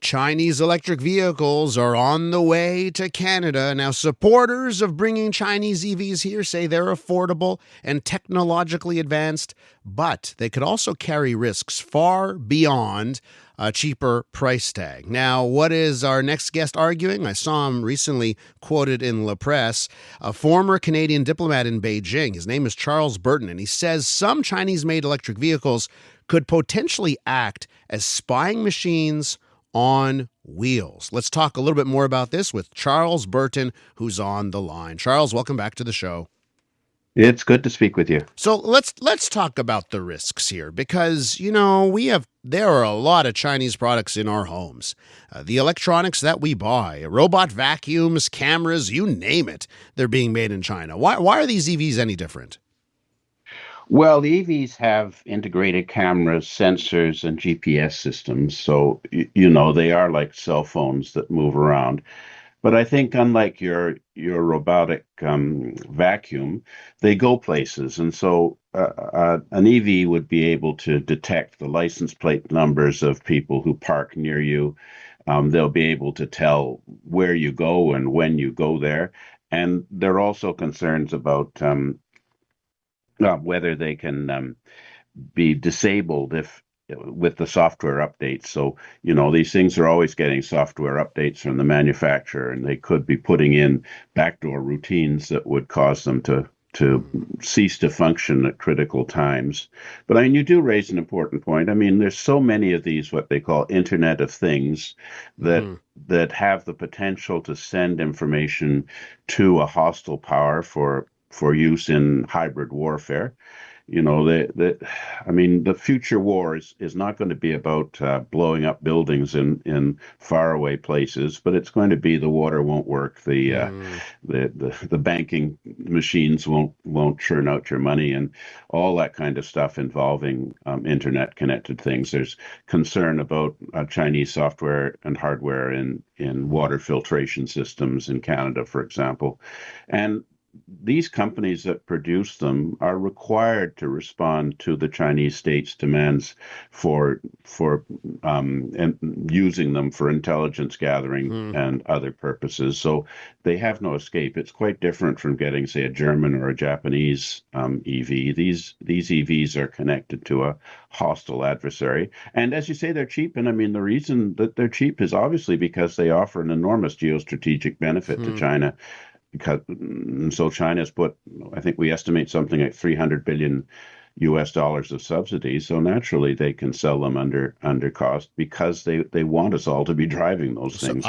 Chinese electric vehicles are on the way to Canada. Now, supporters of bringing Chinese EVs here say they're affordable and technologically advanced, but they could also carry risks far beyond a cheaper price tag. Now, what is our next guest arguing? I saw him recently quoted in La Presse, a former Canadian diplomat in Beijing. His name is Charles Burton, and he says some Chinese-made electric vehicles could potentially act as spying machines on wheels. Let's talk a little bit more about this with Charles Burton, who's on the line. Charles, welcome back to the show. It's good to speak with you. So let's talk about the risks here, because there are a lot of Chinese products in our homes. The electronics that we buy, robot vacuums, cameras, you name it, they're being made in China. Why are these EVs any different? Well, the EVs have integrated cameras, sensors, and GPS systems. So, they are like cell phones that move around. But I think unlike your robotic vacuum, they go places. And so an EV would be able to detect the license plate numbers of people who park near you. They'll be able to tell where you go and when you go there. And there are also concerns about whether they can be disabled if with the software updates. So, these things are always getting software updates from the manufacturer, and they could be putting in backdoor routines that would cause them to cease to function at critical times. But you do raise an important point. There's so many of these, what they call Internet of Things, that have the potential to send information to a hostile power for use in hybrid warfare. The future war is not going to be about blowing up buildings in faraway places, but it's going to be the water won't work, the banking machines won't churn out your money, and all that kind of stuff involving internet connected things. There's concern about Chinese software and hardware in water filtration systems in Canada, for example, and these companies that produce them are required to respond to the Chinese state's demands for and using them for intelligence gathering and other purposes. So they have no escape. It's quite different from getting, say, a German or a Japanese EV. These EVs are connected to a hostile adversary. And as you say, they're cheap. And the reason that they're cheap is obviously because they offer an enormous geostrategic benefit to China. So China's put, I think we estimate something like $300 billion of subsidies. So naturally they can sell them under cost because they want us all to be driving those things.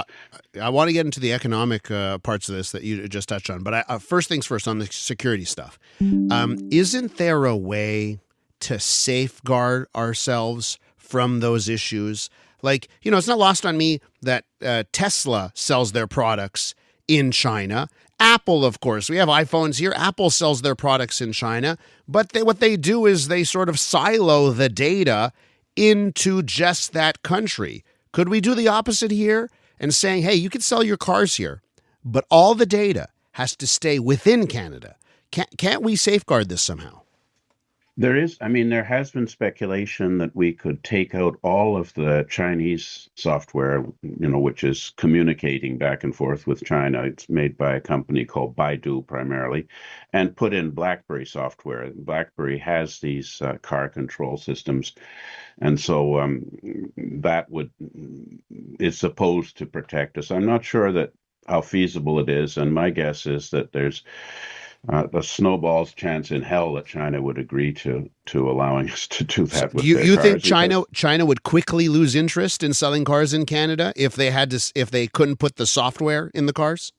I want to get into the economic parts of this that you just touched on. But first things first on the security stuff. Isn't there a way to safeguard ourselves from those issues? Like, it's not lost on me that Tesla sells their products in China. Apple, of course, we have iPhones here. Apple sells their products in China, but what they do is they sort of silo the data into just that country. Could we do the opposite here and saying, hey, you can sell your cars here, but all the data has to stay within Canada? Can't we safeguard this somehow? There has been speculation that we could take out all of the Chinese software, which is communicating back and forth with China. It's made by a company called Baidu primarily, and put in BlackBerry software. BlackBerry has these car control systems. And so that is supposed to protect us. I'm not sure that how feasible it is. And my guess is that there's a snowball's chance in hell that China would agree to allowing us to do that with their you cars. think China would quickly lose interest in selling cars in Canada if they couldn't put the software in the cars?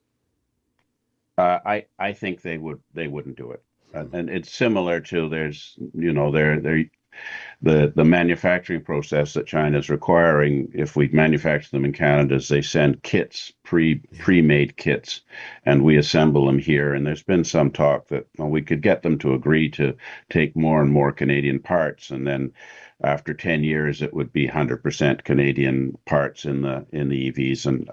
I think they wouldn't do it. And it's similar to the manufacturing process that China is requiring. If we manufacture them in Canada, is they send kits, pre-made kits, and we assemble them here. And there's been some talk that we could get them to agree to take more and more Canadian parts, and then after 10 years, it would be 100% Canadian parts in the EVs. And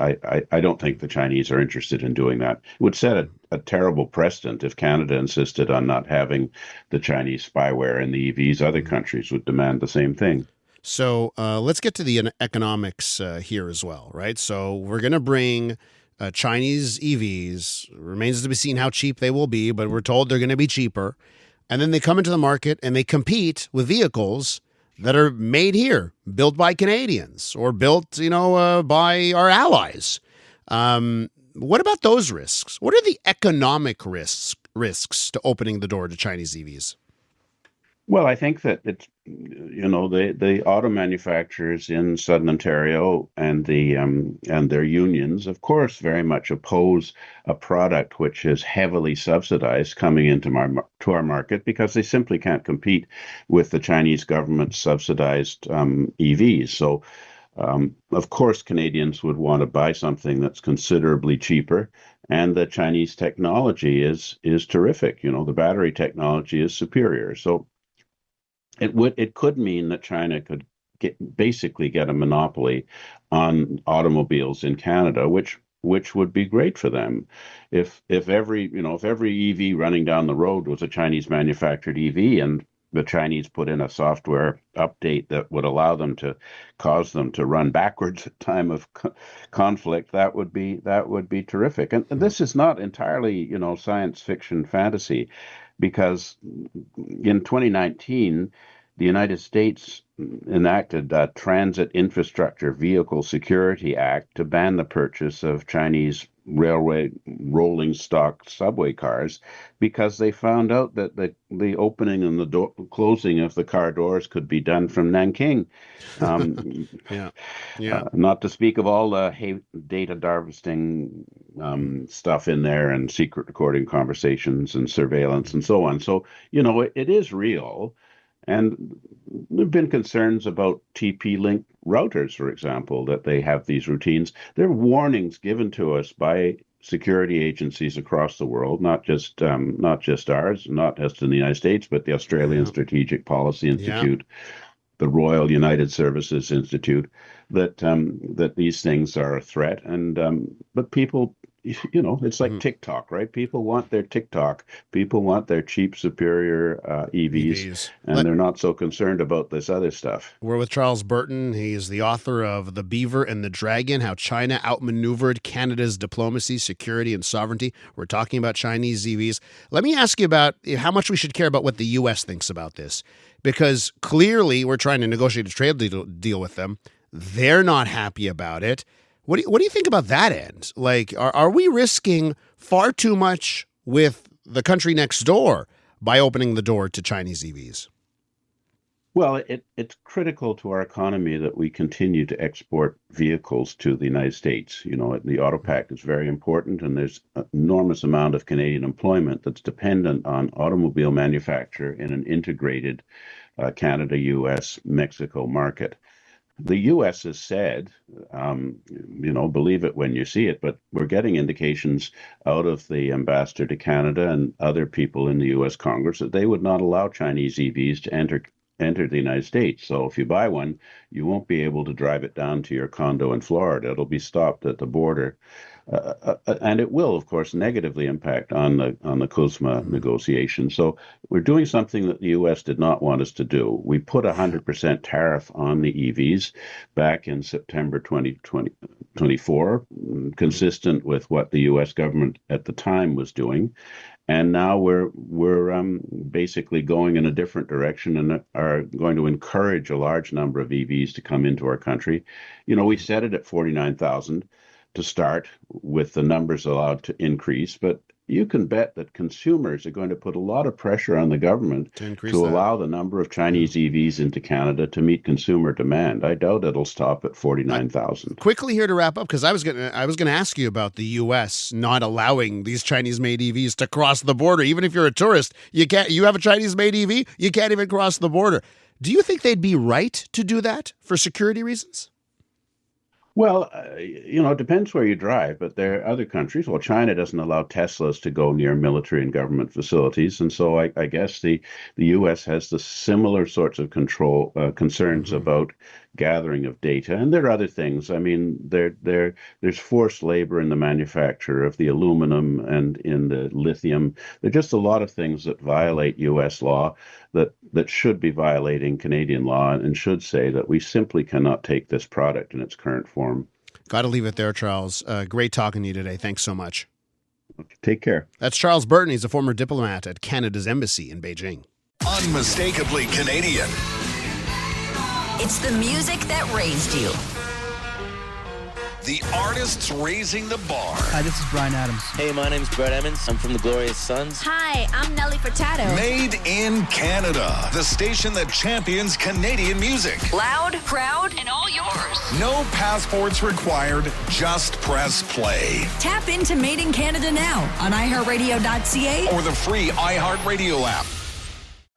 I don't think the Chinese are interested in doing that. It would set a terrible precedent if Canada insisted on not having the Chinese spyware in the EVs. Other countries would demand the same thing. So let's get to the economics here as well, right? So we're going to bring Chinese EVs. Remains to be seen how cheap they will be, but we're told they're going to be cheaper. And then they come into the market and they compete with vehicles that are made here, built by Canadians or built, by our allies. What about those risks? What are the economic risks to opening the door to Chinese EVs? Well, I think that it's, the auto manufacturers in Southern Ontario and their unions, of course, very much oppose a product which is heavily subsidized coming into our market because they simply can't compete with the Chinese government subsidized EVs. So, of course, Canadians would want to buy something that's considerably cheaper. And the Chinese technology is terrific. The battery technology is superior. So it could mean that China could basically get a monopoly on automobiles in Canada, which would be great for them. If every EV running down the road was a Chinese manufactured EV and the Chinese put in a software update that would allow them to cause them to run backwards at time of conflict, that would be terrific. And this is not entirely, science fiction fantasy, because in 2019, the United States enacted a Transit Infrastructure Vehicle Security Act to ban the purchase of Chinese railway rolling stock subway cars because they found out that the opening and the closing of the car doors could be done from Nanking. Yeah, yeah. Not to speak of all the data harvesting stuff in there and secret recording conversations and surveillance and so on. So, it is real. And there have been concerns about TP-Link routers, for example, that they have these routines. There are warnings given to us by security agencies across the world, not just ours, not just in the United States, but the Australian Strategic Policy Institute, the Royal United Services Institute, that these things are a threat. And but people, it's like TikTok, right? People want their TikTok. People want their cheap, superior EVs, and they're not so concerned about this other stuff. We're with Charles Burton. He is the author of The Beaver and the Dragon, How China Outmaneuvered Canada's Diplomacy, Security, and Sovereignty. We're talking about Chinese EVs. Let me ask you about how much we should care about what the U.S. thinks about this, because clearly we're trying to negotiate a trade deal with them. They're not happy about it. What do you think about that end? Like, are we risking far too much with the country next door by opening the door to Chinese EVs? Well, it's critical to our economy that we continue to export vehicles to the United States. The auto pact is very important, and there's an enormous amount of Canadian employment that's dependent on automobile manufacture in an integrated Canada, U.S., Mexico market. The U.S. has said, believe it when you see it, but we're getting indications out of the ambassador to Canada and other people in the U.S. Congress that they would not allow Chinese EVs to enter the United States. So if you buy one, you won't be able to drive it down to your condo in Florida. It'll be stopped at the border. And it will, of course, negatively impact on the CUSMA negotiation. So we're doing something that the U.S. did not want us to do. We put 100% tariff on the EVs back in September 2024, consistent with what the U.S. government at the time was doing. And now we're basically going in a different direction and are going to encourage a large number of EVs to come into our country. We set it at 49,000 to start, with the numbers allowed to increase, but you can bet that consumers are going to put a lot of pressure on the government to allow the number of Chinese EVs into Canada to meet consumer demand. I doubt it'll stop at 49,000. Quickly here to wrap up, because I was gonna ask you about the U.S. not allowing these Chinese-made EVs to cross the border. Even if you're a tourist, you have a Chinese-made EV, you can't even cross the border. Do you think they'd be right to do that for security reasons? Well, it depends where you drive, but there are other countries. Well, China doesn't allow Teslas to go near military and government facilities, and so I guess the U.S. has the similar sorts of concerns about gathering of data. And there are other things. I mean, there's forced labor in the manufacture of the aluminum and in the lithium. There are just a lot of things that violate U.S. law that should be violating Canadian law and should say that we simply cannot take this product in its current form. Got to leave it there, Charles. Great talking to you today. Thanks so much. Take care. That's Charles Burton. He's a former diplomat at Canada's embassy in Beijing. Unmistakably Canadian. It's the music that raised you. The artists raising the bar. Hi, this is Brian Adams. Hey, my name's Brett Emmons. I'm from the Glorious Sons. Hi, I'm Nelly Furtado. Made in Canada. The station that champions Canadian music. Loud, proud, and all yours. No passports required. Just press play. Tap into Made in Canada now on iHeartRadio.ca Or the free iHeartRadio app.